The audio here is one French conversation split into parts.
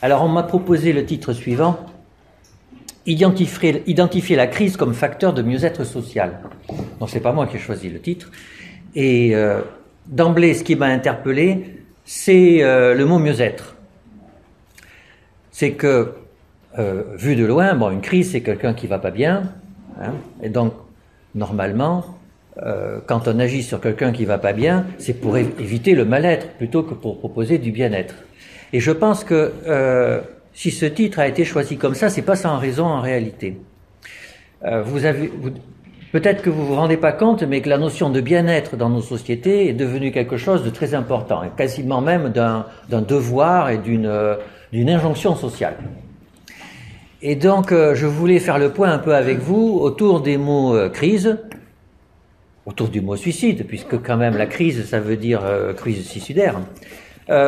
Alors on m'a proposé le titre suivant, identifier la crise comme facteur de mieux-être social. Donc c'est pas moi qui ai choisi le titre. Et d'emblée, ce qui m'a interpellé, c'est le mot mieux-être. C'est que, vu de loin, bon, une crise, c'est quelqu'un qui va pas bien, hein, et donc, normalement, quand on agit sur quelqu'un qui va pas bien, c'est pour éviter le mal-être, plutôt que pour proposer du bien-être. Et je pense que si ce titre a été choisi comme ça, c'est pas sans raison en réalité. Peut-être que vous vous rendez pas compte, mais que la notion de bien-être dans nos sociétés est devenue quelque chose de très important, et quasiment même d'un devoir et d'une injonction sociale. Et donc, je voulais faire le point un peu avec vous autour des mots crise, autour du mot suicide, puisque quand même la crise, ça veut dire crise suicidaire,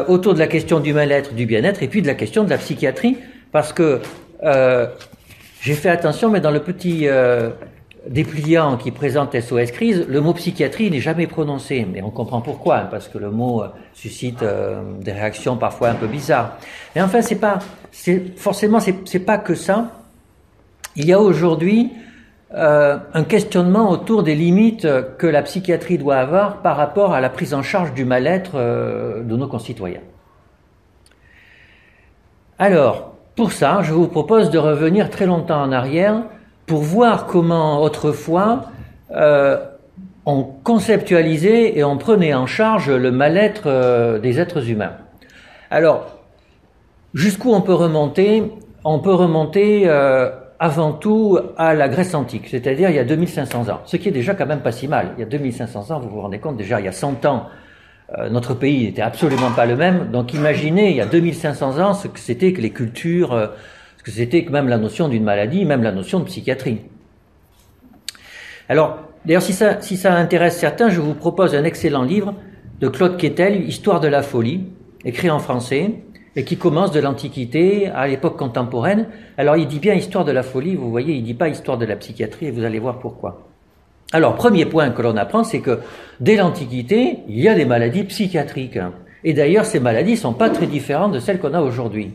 autour de la question du mal-être, du bien-être, et puis de la question de la psychiatrie, parce que j'ai fait attention, mais dans le petit dépliant qui présente SOS Crise, le mot psychiatrie n'est jamais prononcé, mais on comprend pourquoi, hein, parce que le mot suscite des réactions parfois un peu bizarres. Mais enfin, c'est pas que ça. Il y a aujourd'hui un questionnement autour des limites que la psychiatrie doit avoir par rapport à la prise en charge du mal-être de nos concitoyens. Alors, pour ça, je vous propose de revenir très longtemps en arrière pour voir comment autrefois on conceptualisait et on prenait en charge le mal-être des êtres humains. Alors, jusqu'où on peut remonter? On peut remonter avant tout à la Grèce antique, c'est-à-dire il y a 2500 ans, ce qui est déjà quand même pas si mal. Il y a 2500 ans, vous vous rendez compte, déjà il y a 100 ans, notre pays n'était absolument pas le même, donc imaginez il y a 2500 ans ce que c'était que les cultures, ce que c'était que même la notion d'une maladie, même la notion de psychiatrie. Alors, d'ailleurs, si ça intéresse certains, je vous propose un excellent livre de Claude Quetel, Histoire de la folie, écrit en français, et qui commence de l'Antiquité à l'époque contemporaine. Alors, il dit bien Histoire de la folie, vous voyez, il dit pas Histoire de la psychiatrie, et vous allez voir pourquoi. Alors, premier point que l'on apprend, c'est que dès l'Antiquité, il y a des maladies psychiatriques. Et d'ailleurs, ces maladies sont pas très différentes de celles qu'on a aujourd'hui.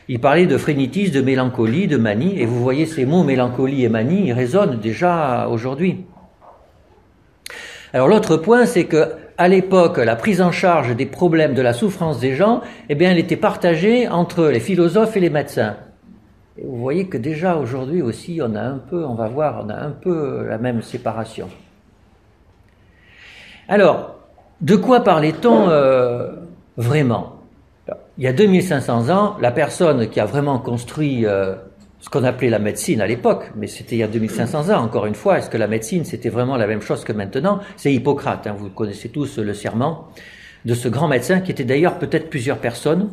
Il parlait de phrénitis, de mélancolie, de manie, et vous voyez ces mots mélancolie et manie, ils résonnent déjà aujourd'hui. Alors l'autre point, c'est que à l'époque, la prise en charge des problèmes de la souffrance des gens, eh bien, elle était partagée entre les philosophes et les médecins. Et vous voyez que déjà aujourd'hui aussi, on a un peu la même séparation. Alors, de quoi parlait-on vraiment ? Il y a 2500 ans, la personne qui a vraiment construit ce qu'on appelait la médecine à l'époque, mais c'était il y a 2500 ans, encore une fois, est-ce que la médecine c'était vraiment la même chose que maintenant? C'est Hippocrate, hein, vous connaissez tous le serment de ce grand médecin qui était d'ailleurs peut-être plusieurs personnes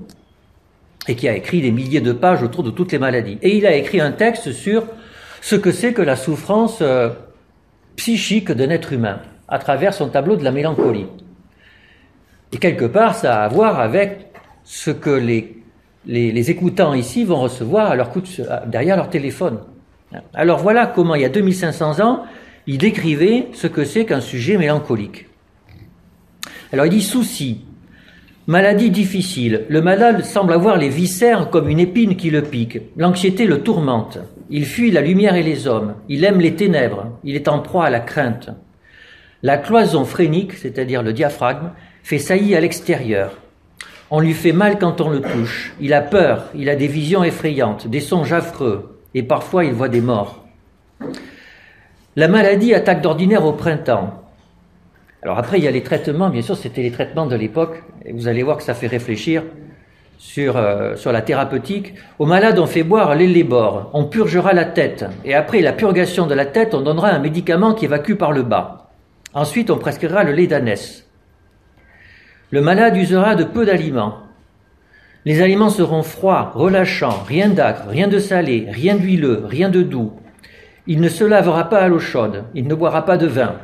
et qui a écrit des milliers de pages autour de toutes les maladies. Et il a écrit un texte sur ce que c'est que la souffrance psychique d'un être humain à travers son tableau de la mélancolie. Et quelque part, ça a à voir avec ce que les écoutants ici vont recevoir derrière leur téléphone. Alors voilà comment, il y a 2500 ans, il décrivait ce que c'est qu'un sujet mélancolique. Alors il dit souci, maladie difficile, le malade semble avoir les viscères comme une épine qui le pique, l'anxiété le tourmente, il fuit la lumière et les hommes, il aime les ténèbres, il est en proie à la crainte. La cloison phrénique, c'est-à-dire le diaphragme, fait saillie à l'extérieur. On lui fait mal quand on le touche. Il a peur, il a des visions effrayantes, des songes affreux, et parfois il voit des morts. La maladie attaque d'ordinaire au printemps. Alors après, il y a les traitements, bien sûr, c'était les traitements de l'époque, et vous allez voir que ça fait réfléchir sur la thérapeutique. Aux malades, on fait boire l'ellébore, on purgera la tête, et après la purgation de la tête, on donnera un médicament qui évacue par le bas. Ensuite, on prescrira le lait d'ânesse. Le malade usera de peu d'aliments. Les aliments seront froids, relâchants, rien d'âcre, rien de salé, rien d'huileux, rien de doux. Il ne se lavera pas à l'eau chaude, il ne boira pas de vin.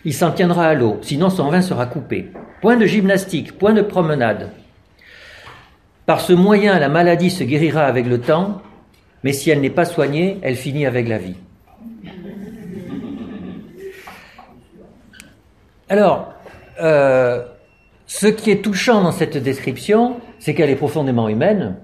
Il s'en tiendra à l'eau, sinon son vin sera coupé. Point de gymnastique, point de promenade. Par ce moyen, la maladie se guérira avec le temps, mais si elle n'est pas soignée, elle finit avec la vie. Alors, ce qui est touchant dans cette description, c'est qu'elle est profondément humaine,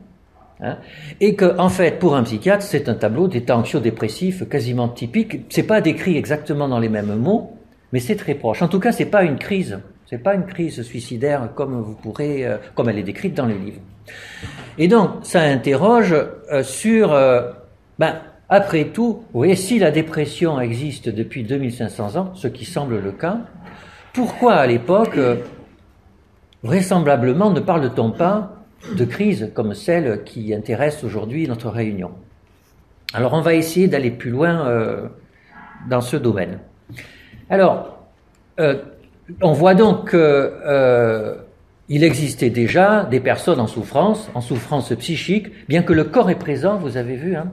Hein, et que, en fait, pour un psychiatre, c'est un tableau d'état anxio-dépressif quasiment typique. C'est pas décrit exactement dans les mêmes mots, mais c'est très proche. En tout cas, c'est pas une crise. C'est pas une crise suicidaire comme vous pourrez, comme elle est décrite dans le livre. Et donc, ça interroge sur, après tout, vous voyez, si la dépression existe depuis 2500 ans, ce qui semble le cas, pourquoi à l'époque, vraisemblablement, ne parle-t-on pas de crise comme celle qui intéresse aujourd'hui notre réunion? Alors, on va essayer d'aller plus loin dans ce domaine. Alors, on voit donc qu'il existait déjà des personnes en souffrance psychique, bien que le corps est présent, vous avez vu, hein.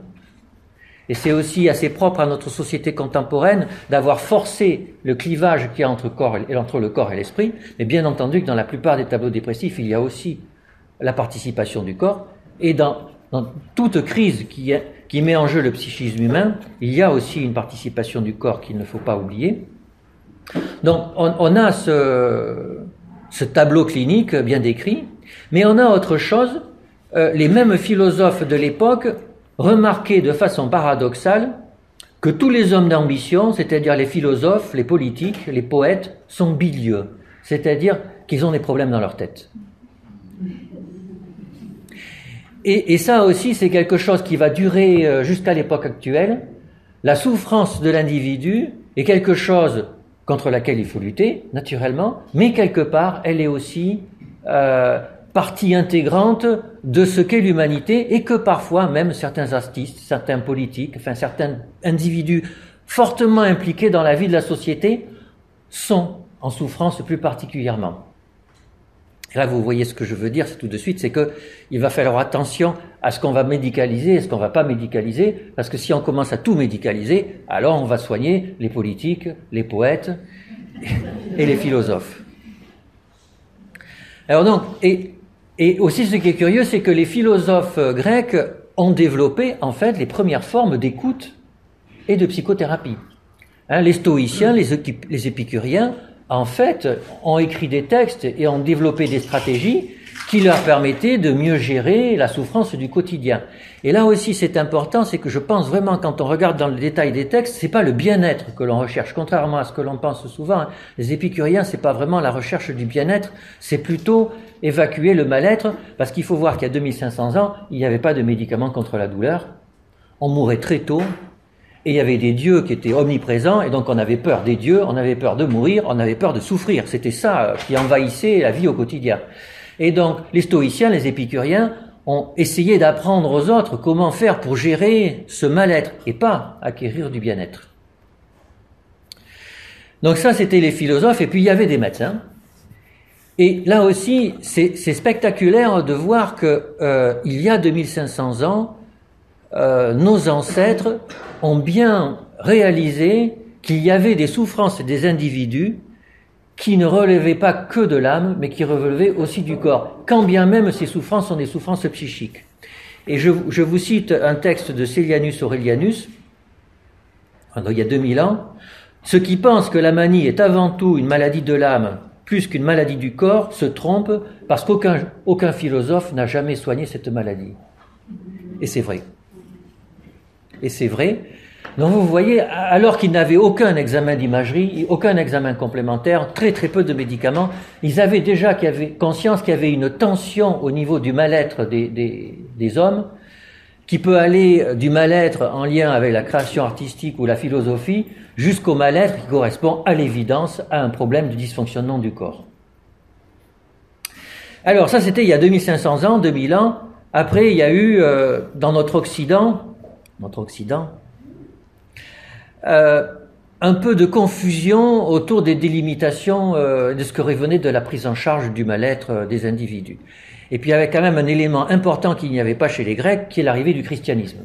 Et c'est aussi assez propre à notre société contemporaine d'avoir forcé le clivage qu'il y a entre le corps et l'esprit, mais bien entendu que dans la plupart des tableaux dépressifs, il y a aussi la participation du corps, et dans toute crise qui met en jeu le psychisme humain, il y a aussi une participation du corps qu'il ne faut pas oublier. Donc on a ce tableau clinique bien décrit, mais on a autre chose. Les mêmes philosophes de l'époque remarquaient de façon paradoxale que tous les hommes d'ambition, c'est-à-dire les philosophes, les politiques, les poètes, sont bilieux, c'est-à-dire qu'ils ont des problèmes dans leur tête. Et ça aussi, c'est quelque chose qui va durer jusqu'à l'époque actuelle. La souffrance de l'individu est quelque chose contre laquelle il faut lutter, naturellement, mais quelque part, elle est aussi partie intégrante de ce qu'est l'humanité, et que parfois, même certains artistes, certains politiques, enfin certains individus fortement impliqués dans la vie de la société sont en souffrance plus particulièrement. Et là, vous voyez ce que je veux dire, c'est tout de suite, c'est que il va falloir attention à ce qu'on va médicaliser et ce qu'on va pas médicaliser, parce que si on commence à tout médicaliser, alors on va soigner les politiques, les poètes et les philosophes. Alors donc, et aussi ce qui est curieux, c'est que les philosophes grecs ont développé en fait les premières formes d'écoute et de psychothérapie. Hein, les stoïciens, les épicuriens, en fait, ont écrit des textes et ont développé des stratégies qui leur permettaient de mieux gérer la souffrance du quotidien. Et là aussi, c'est important, c'est que je pense vraiment, quand on regarde dans le détail des textes, c'est pas le bien-être que l'on recherche, contrairement à ce que l'on pense souvent. Hein. Les épicuriens, c'est pas vraiment la recherche du bien-être, c'est plutôt évacuer le mal-être, parce qu'il faut voir qu'il y a 2500 ans, il n'y avait pas de médicaments contre la douleur, on mourait très tôt, et il y avait des dieux qui étaient omniprésents, et donc on avait peur des dieux, on avait peur de mourir, on avait peur de souffrir. C'était ça qui envahissait la vie au quotidien. Et donc les stoïciens, les épicuriens, ont essayé d'apprendre aux autres comment faire pour gérer ce mal-être, et pas acquérir du bien-être. Donc ça, c'était les philosophes, et puis il y avait des médecins. Et là aussi, c'est spectaculaire de voir que il y a 2500 ans, nos ancêtres ont bien réalisé qu'il y avait des souffrances des individus qui ne relevaient pas que de l'âme, mais qui relevaient aussi du corps, quand bien même ces souffrances sont des souffrances psychiques. Et je vous cite un texte de Célianus Aurelianus, il y a 2000 ans, « Ceux qui pensent que la manie est avant tout une maladie de l'âme plus qu'une maladie du corps se trompent, parce qu'aucun philosophe n'a jamais soigné cette maladie. » Et c'est vrai. Et c'est vrai. Donc vous voyez, alors qu'ils n'avaient aucun examen d'imagerie, aucun examen complémentaire, très très peu de médicaments, ils avaient déjà conscience qu'il y avait une tension au niveau du mal-être des hommes, qui peut aller du mal-être en lien avec la création artistique ou la philosophie, jusqu'au mal-être qui correspond à l'évidence à un problème de dysfonctionnement du corps. Alors ça c'était il y a 2500 ans, 2000 ans. Après il y a eu dans notre Occident, un peu de confusion autour des délimitations de ce que revenait de la prise en charge du mal-être des individus. Et puis il y avait quand même un élément important qu'il n'y avait pas chez les Grecs, qui est l'arrivée du christianisme.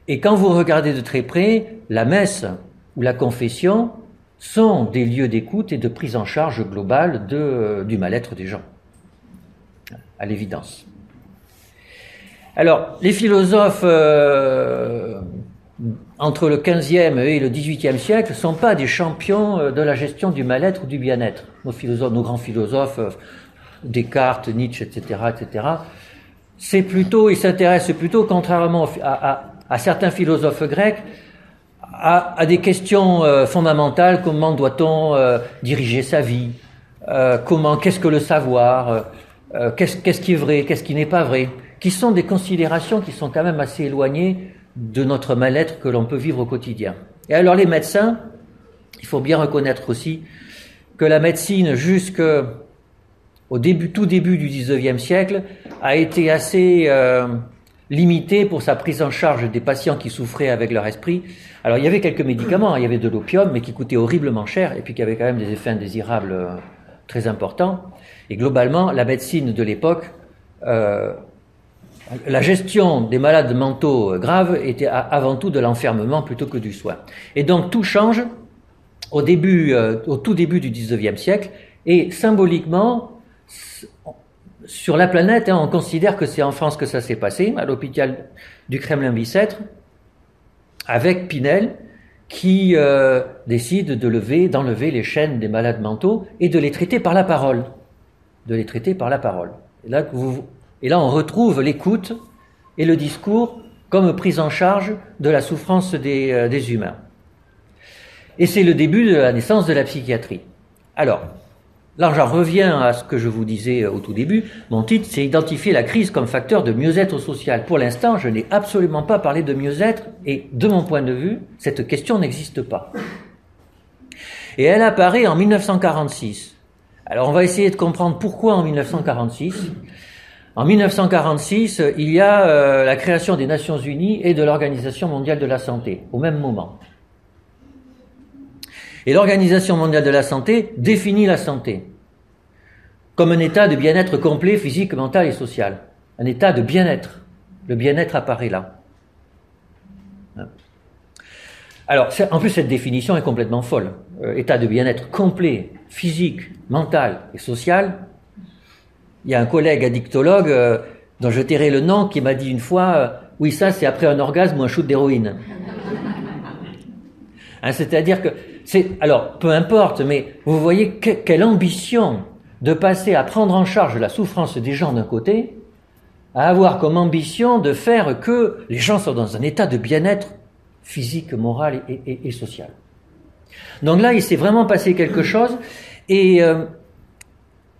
Et quand vous regardez de très près, la messe ou la confession sont des lieux d'écoute et de prise en charge globale du mal-être des gens, à l'évidence. Alors, les philosophes entre le XVe et le XVIIIe siècle ne sont pas des champions de la gestion du mal-être ou du bien-être. Nos grands philosophes, Descartes, Nietzsche, etc., il s'intéresse plutôt, contrairement à certains philosophes grecs, à des questions fondamentales. Comment doit-on diriger sa vie? Qu'est-ce que le savoir? Qu'est-ce qui est vrai? Qu'est-ce qui n'est pas vrai? Qui sont des considérations qui sont quand même assez éloignées de notre mal-être que l'on peut vivre au quotidien. Et alors les médecins, il faut bien reconnaître aussi que la médecine jusqu'au tout début du XIXe siècle a été assez limitée pour sa prise en charge des patients qui souffraient avec leur esprit. Alors il y avait quelques médicaments, il y avait de l'opium, mais qui coûtait horriblement cher et puis qui avait quand même des effets indésirables très importants. Et globalement, la médecine de l'époque, la gestion des malades mentaux graves était avant tout de l'enfermement plutôt que du soin. Et donc tout change au tout début du XIXe siècle, et symboliquement, sur la planète, on considère que c'est en France que ça s'est passé, à l'hôpital du Kremlin-Bicêtre, avec Pinel, qui décide d'enlever les chaînes des malades mentaux et de les traiter par la parole. Et là, on retrouve l'écoute et le discours comme prise en charge de la souffrance des humains. Et c'est le début de la naissance de la psychiatrie. Alors, là, j'en reviens à ce que je vous disais au tout début. Mon titre, c'est « Identifier la crise comme facteur de mieux-être social ». Pour l'instant, je n'ai absolument pas parlé de mieux-être, et de mon point de vue, cette question n'existe pas. Et elle apparaît en 1946. Alors, on va essayer de comprendre pourquoi en 1946. En 1946, il y a la création des Nations Unies et de l'Organisation mondiale de la santé, au même moment. Et l'Organisation mondiale de la santé définit la santé comme un état de bien-être complet, physique, mental et social. Un état de bien-être. Le bien-être apparaît là. Alors, en plus, cette définition est complètement folle. État de bien-être complet, physique, mental et social. Il y a un collègue addictologue dont je tairai le nom qui m'a dit une fois oui, ça c'est après un orgasme ou un shoot d'héroïne. C'est-à-dire que alors, peu importe, mais vous voyez quelle ambition de passer à prendre en charge la souffrance des gens d'un côté, à avoir comme ambition de faire que les gens soient dans un état de bien-être physique, moral et social. Donc là, il s'est vraiment passé quelque chose, et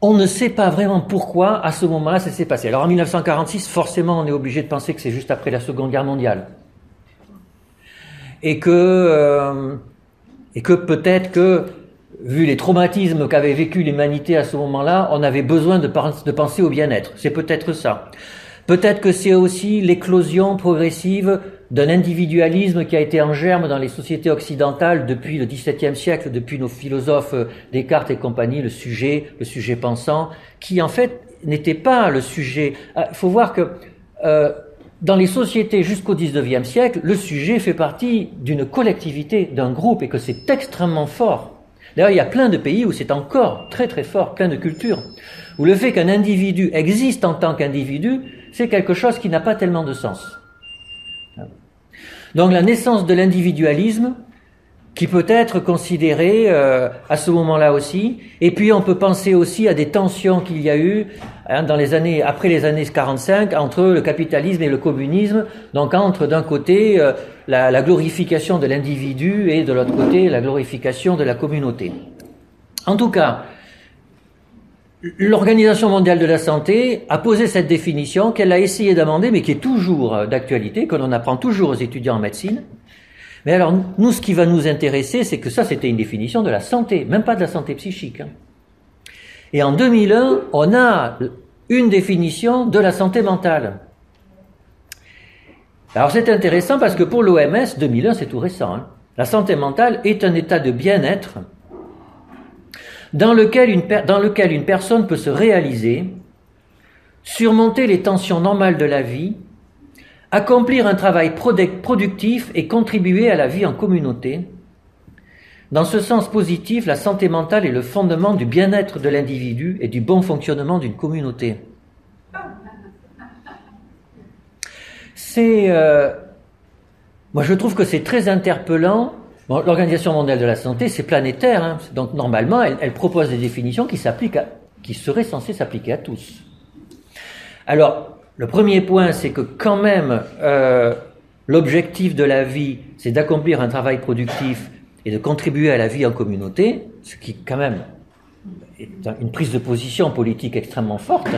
on ne sait pas vraiment pourquoi, à ce moment-là, ça s'est passé. Alors en 1946, forcément, on est obligé de penser que c'est juste après la Seconde Guerre mondiale. Et que peut-être que, vu les traumatismes qu'avait vécu l'humanité à ce moment-là, on avait besoin de penser au bien-être. C'est peut-être ça. Peut-être que c'est aussi l'éclosion progressive d'un individualisme qui a été en germe dans les sociétés occidentales depuis le XVIIe siècle, depuis nos philosophes Descartes et compagnie, le sujet pensant, qui en fait n'était pas le sujet. Il faut voir que dans les sociétés jusqu'au XIXe siècle, le sujet fait partie d'une collectivité, d'un groupe, et que c'est extrêmement fort. D'ailleurs, il y a plein de pays où c'est encore très très fort, plein de cultures, où le fait qu'un individu existe en tant qu'individu, c'est quelque chose qui n'a pas tellement de sens. Donc la naissance de l'individualisme, qui peut être considéré à ce moment-là aussi, et puis on peut penser aussi à des tensions qu'il y a eu après les années 45 entre le capitalisme et le communisme, donc entre d'un côté la glorification de l'individu et de l'autre côté la glorification de la communauté. En tout cas, l'Organisation mondiale de la santé a posé cette définition qu'elle a essayé d'amender, mais qui est toujours d'actualité, que l'on apprend toujours aux étudiants en médecine. Mais alors, nous, ce qui va nous intéresser, c'est que ça, c'était une définition de la santé, même pas de la santé psychique. Et en 2001, on a une définition de la santé mentale. Alors, c'est intéressant parce que pour l'OMS, 2001, c'est tout récent. La santé mentale est un état de bien-être dans lequel une personne peut se réaliser, surmonter les tensions normales de la vie, accomplir un travail productif et contribuer à la vie en communauté. Dans ce sens positif, la santé mentale est le fondement du bien-être de l'individu et du bon fonctionnement d'une communauté. Moi je trouve que c'est très interpellant. Bon, l'Organisation mondiale de la santé, c'est planétaire, donc normalement elle propose des définitions qui seraient censées s'appliquer à tous. Alors, le premier point, c'est que quand même, l'objectif de la vie, c'est d'accomplir un travail productif et de contribuer à la vie en communauté, ce qui quand même est une prise de position politique extrêmement forte.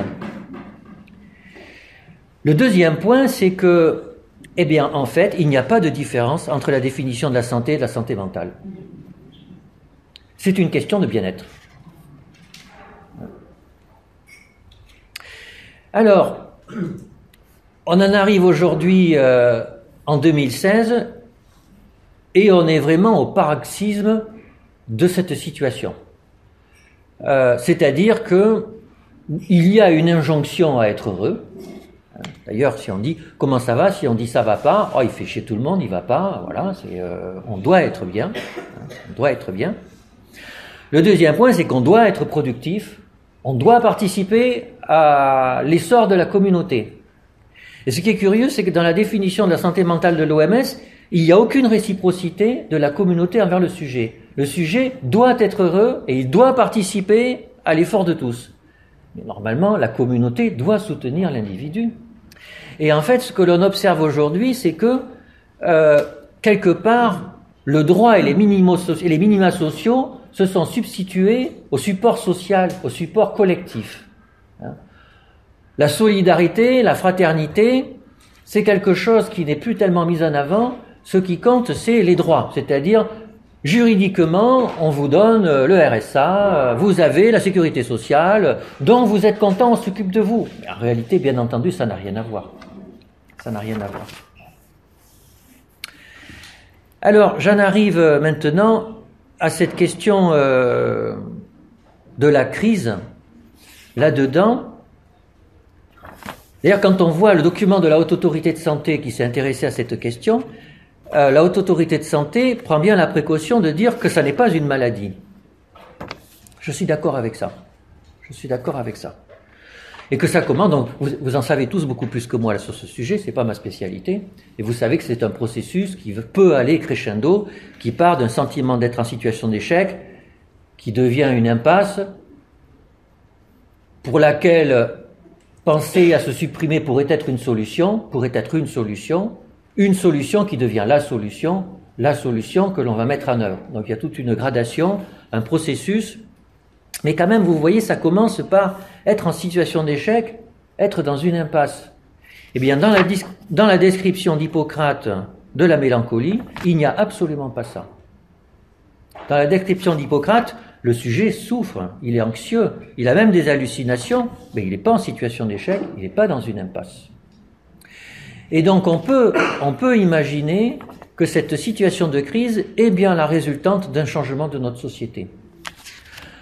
Le deuxième point, c'est que, eh bien, en fait, il n'y a pas de différence entre la définition de la santé et de la santé mentale. C'est une question de bien-être. Alors, on en arrive aujourd'hui en 2016 et on est vraiment au paroxysme de cette situation. C'est-à-dire que il y a une injonction à être heureux. D'ailleurs, si on dit comment ça va, si on dit ça va pas, oh, il fait chier tout le monde, il va pas, voilà, on doit être bien, on doit être bien. Le deuxième point, c'est qu'on doit être productif, on doit participer à l'essor de la communauté. Et ce qui est curieux, c'est que dans la définition de la santé mentale de l'OMS, il n'y a aucune réciprocité de la communauté envers le sujet. Le sujet doit être heureux et il doit participer à l'effort de tous. Mais normalement, la communauté doit soutenir l'individu. Et en fait, ce que l'on observe aujourd'hui, c'est que, quelque part, le droit et les minima sociaux se sont substitués au support social, au support collectif. La solidarité, la fraternité, c'est quelque chose qui n'est plus tellement mis en avant. Ce qui compte, c'est les droits, c'est-à-dire juridiquement, on vous donne le RSA, vous avez la sécurité sociale, dont vous êtes content, on s'occupe de vous. Mais en réalité, bien entendu, ça n'a rien à voir. Ça n'a rien à voir. Alors, j'en arrive maintenant à cette question de la crise. Là-dedans, d'ailleurs, quand on voit le document de la Haute Autorité de Santé qui s'est intéressé à cette question, la Haute Autorité de Santé prend bien la précaution de dire que ça n'est pas une maladie. Je suis d'accord avec ça. Je suis d'accord avec ça. Et que ça commence, donc vous en savez tous beaucoup plus que moi là, sur ce sujet, c'est pas ma spécialité, et vous savez que c'est un processus qui peut aller crescendo, qui part d'un sentiment d'être en situation d'échec, qui devient une impasse, pour laquelle penser à se supprimer pourrait être une solution qui devient la solution que l'on va mettre en œuvre. Donc il y a toute une gradation, un processus, mais quand même, vous voyez, ça commence par être en situation d'échec, être dans une impasse. Eh bien, dans la description d'Hippocrate de la mélancolie, il n'y a absolument pas ça. Dans la description d'Hippocrate, le sujet souffre, il est anxieux, il a même des hallucinations, mais il n'est pas en situation d'échec, il n'est pas dans une impasse. Et donc on peut imaginer que cette situation de crise est bien la résultante d'un changement de notre société,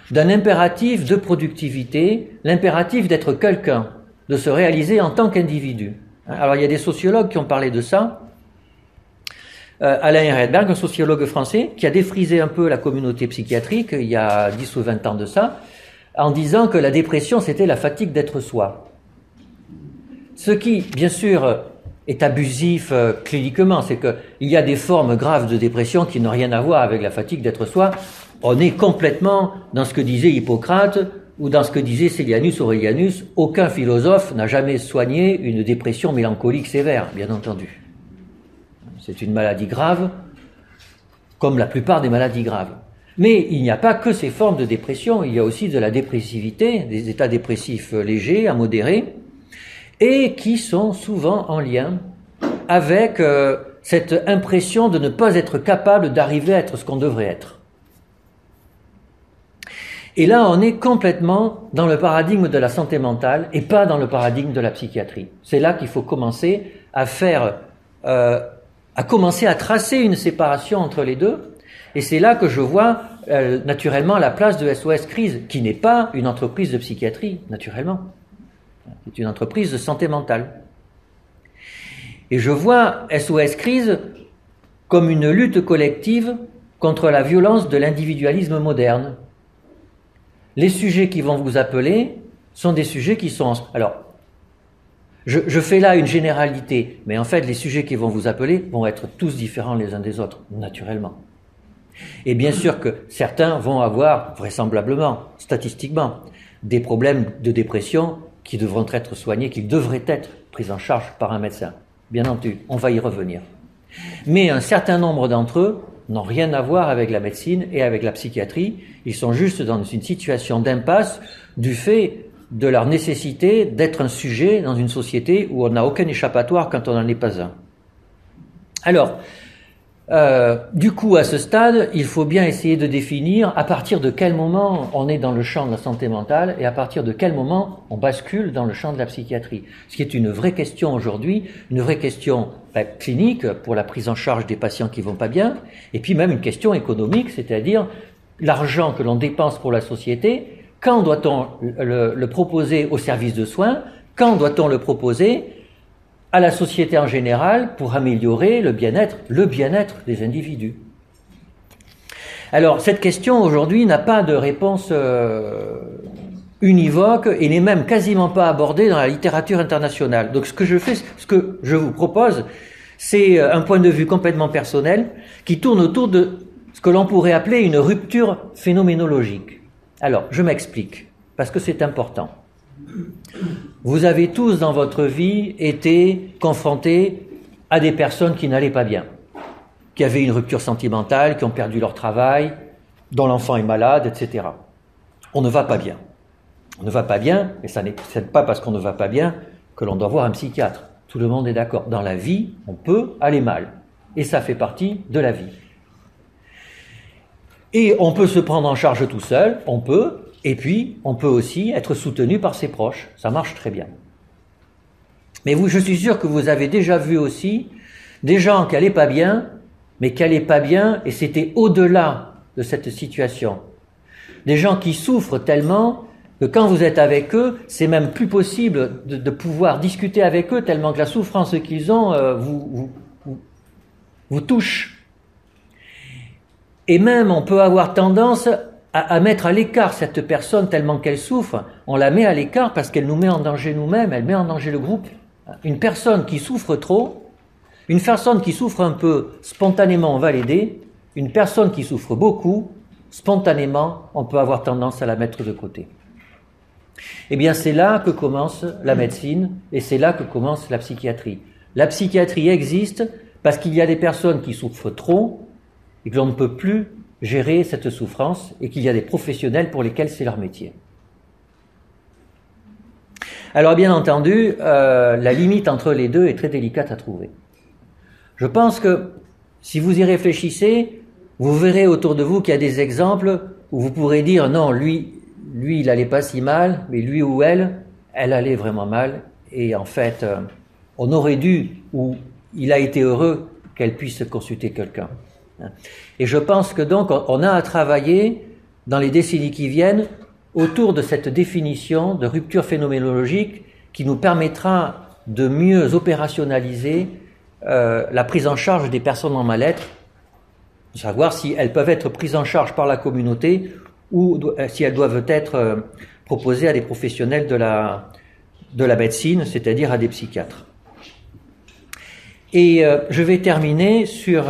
d'un impératif de productivité, l'impératif d'être quelqu'un, de se réaliser en tant qu'individu. Alors il y a des sociologues qui ont parlé de ça. Alain Ehrenberg, un sociologue français, qui a défrisé un peu la communauté psychiatrique il y a 10 ou 20 ans de ça, en disant que la dépression c'était la fatigue d'être soi. Ce qui, bien sûr, est abusif cliniquement, c'est qu'il y a des formes graves de dépression qui n'ont rien à voir avec la fatigue d'être soi. On est complètement dans ce que disait Hippocrate ou dans ce que disait Célianus Aurelianus. Aucun philosophe n'a jamais soigné une dépression mélancolique sévère, bien entendu. C'est une maladie grave, comme la plupart des maladies graves. Mais il n'y a pas que ces formes de dépression, il y a aussi de la dépressivité, des états dépressifs légers à modérés, et qui sont souvent en lien avec cette impression de ne pas être capable d'arriver à être ce qu'on devrait être. Et là, on est complètement dans le paradigme de la santé mentale et pas dans le paradigme de la psychiatrie. C'est là qu'il faut commencer à commencer à tracer une séparation entre les deux. Et c'est là que je vois naturellement la place de SOS Crise, qui n'est pas une entreprise de psychiatrie, naturellement. C'est une entreprise de santé mentale. Et je vois SOS Crise comme une lutte collective contre la violence de l'individualisme moderne. Les sujets qui vont vous appeler sont des sujets qui sont... Alors, je fais là une généralité, mais en fait, les sujets qui vont vous appeler vont être tous différents les uns des autres, naturellement. Et bien sûr que certains vont avoir, vraisemblablement, statistiquement, des problèmes de dépression qui devront être soignés, qui devraient être pris en charge par un médecin. Bien entendu, on va y revenir. Mais un certain nombre d'entre eux n'ont rien à voir avec la médecine et avec la psychiatrie. Ils sont juste dans une situation d'impasse du fait de leur nécessité d'être un sujet dans une société où on n'a aucun échappatoire quand on n'en est pas un. Alors, du coup, à ce stade, il faut bien essayer de définir à partir de quel moment on est dans le champ de la santé mentale et à partir de quel moment on bascule dans le champ de la psychiatrie. Ce qui est une vraie question aujourd'hui, une vraie question clinique pour la prise en charge des patients qui vont pas bien, et puis même une question économique, c'est-à-dire l'argent que l'on dépense pour la société, quand doit-on le proposer aux services de soins, quand doit-on le proposer à la société en général pour améliorer le bien-être des individus. Alors, cette question aujourd'hui n'a pas de réponse univoque et n'est même quasiment pas abordée dans la littérature internationale. Donc, ce que je vous propose, c'est un point de vue complètement personnel qui tourne autour de ce que l'on pourrait appeler une rupture phénoménologique. Alors, je m'explique, parce que c'est important. Vous avez tous dans votre vie été confrontés à des personnes qui n'allaient pas bien, qui avaient une rupture sentimentale, qui ont perdu leur travail, dont l'enfant est malade, etc. On ne va pas bien. On ne va pas bien, mais ce n'est pas parce qu'on ne va pas bien que l'on doit voir un psychiatre. Tout le monde est d'accord. Dans la vie, on peut aller mal. Et ça fait partie de la vie. Et on peut se prendre en charge tout seul, on peut. Et puis, on peut aussi être soutenu par ses proches. Ça marche très bien. Mais je suis sûr que vous avez déjà vu aussi des gens qui n'allaient pas bien, mais qui n'allaient pas bien, et c'était au-delà de cette situation. Des gens qui souffrent tellement que quand vous êtes avec eux, c'est même plus possible de pouvoir discuter avec eux, tellement que la souffrance qu'ils ont vous touche. Et même, on peut avoir tendance à mettre à l'écart cette personne tellement qu'elle souffre. On la met à l'écart parce qu'elle nous met en danger nous-mêmes, elle met en danger le groupe. Une personne qui souffre trop, une personne qui souffre un peu, spontanément on va l'aider. Une personne qui souffre beaucoup, spontanément on peut avoir tendance à la mettre de côté. Eh bien c'est là que commence la médecine et c'est là que commence la psychiatrie. La psychiatrie existe parce qu'il y a des personnes qui souffrent trop et que l'on ne peut plus gérer cette souffrance et qu'il y a des professionnels pour lesquels c'est leur métier. Alors bien entendu, la limite entre les deux est très délicate à trouver. Je pense que si vous y réfléchissez, vous verrez autour de vous qu'il y a des exemples où vous pourrez dire non, lui il allait pas si mal, mais lui ou elle allait vraiment mal et en fait on aurait dû ou il a été heureux qu'elle puisse consulter quelqu'un. Et je pense que donc on a à travailler dans les décennies qui viennent autour de cette définition de rupture phénoménologique qui nous permettra de mieux opérationnaliser la prise en charge des personnes en mal-être, de savoir si elles peuvent être prises en charge par la communauté ou si elles doivent être proposées à des professionnels de la médecine, c'est-à-dire à des psychiatres. Et je vais terminer sur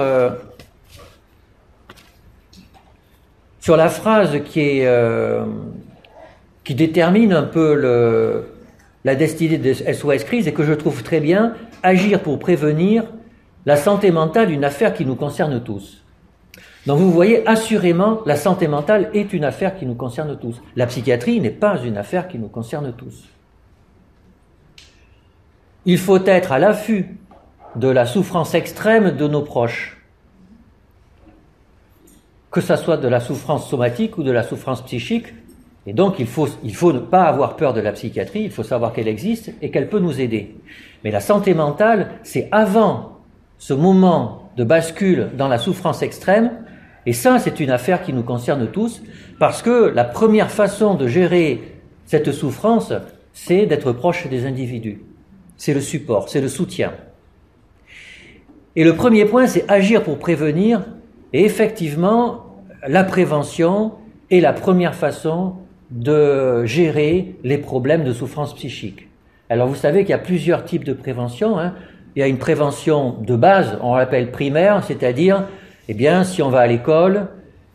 la phrase qui détermine un peu la destinée de SOS Crise et que je trouve très bien, agir pour prévenir la santé mentale, une affaire qui nous concerne tous. Donc vous voyez, assurément, la santé mentale est une affaire qui nous concerne tous. La psychiatrie n'est pas une affaire qui nous concerne tous. Il faut être à l'affût de la souffrance extrême de nos proches, que ça soit de la souffrance somatique ou de la souffrance psychique. Et donc il faut ne pas avoir peur de la psychiatrie, il faut savoir qu'elle existe et qu'elle peut nous aider. Mais la santé mentale, c'est avant ce moment de bascule dans la souffrance extrême, et ça c'est une affaire qui nous concerne tous, parce que la première façon de gérer cette souffrance, c'est d'être proche des individus. C'est le support, c'est le soutien. Et le premier point, c'est agir pour prévenir, et effectivement, la prévention est la première façon de gérer les problèmes de souffrance psychique. Alors vous savez qu'il y a plusieurs types de prévention, hein. Il y a une prévention de base, on l'appelle primaire, c'est-à-dire, eh bien, si on va à l'école,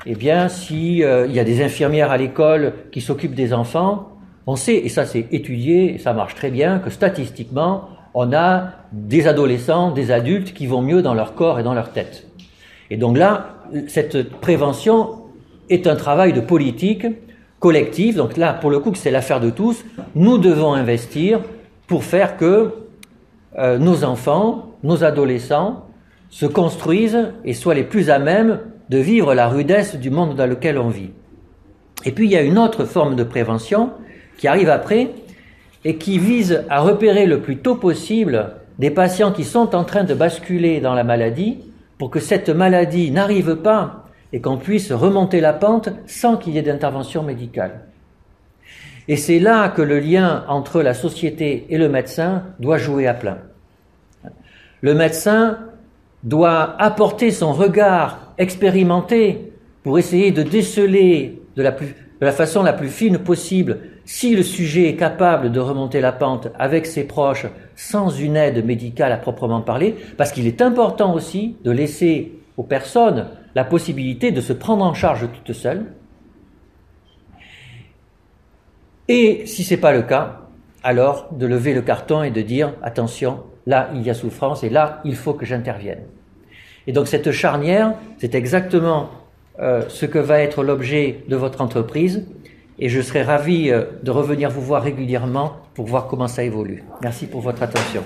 eh bien, si il y a des infirmières à l'école qui s'occupent des enfants, On sait, et ça c'est étudié, et ça marche très bien, que statistiquement, on a des adolescents, des adultes qui vont mieux dans leur corps et dans leur tête. Et donc là, cette prévention est un travail de politique collective. Donc là, pour le coup, c'est l'affaire de tous. Nous devons investir pour faire que nos enfants, nos adolescents se construisent et soient les plus à même de vivre la rudesse du monde dans lequel on vit. Et puis il y a une autre forme de prévention qui arrive après et qui vise à repérer le plus tôt possible des patients qui sont en train de basculer dans la maladie pour que cette maladie n'arrive pas et qu'on puisse remonter la pente sans qu'il y ait d'intervention médicale. Et c'est là que le lien entre la société et le médecin doit jouer à plein. Le médecin doit apporter son regard expérimenté pour essayer de déceler de la façon la plus fine possible si le sujet est capable de remonter la pente avec ses proches sans une aide médicale à proprement parler, parce qu'il est important aussi de laisser aux personnes la possibilité de se prendre en charge toutes seules. Et si ce n'est pas le cas, alors de lever le carton et de dire « attention, là il y a souffrance et là il faut que j'intervienne ». Et donc cette charnière, c'est exactement ce que va être l'objet de votre entreprise et je serai ravi de revenir vous voir régulièrement pour voir comment ça évolue. Merci pour votre attention.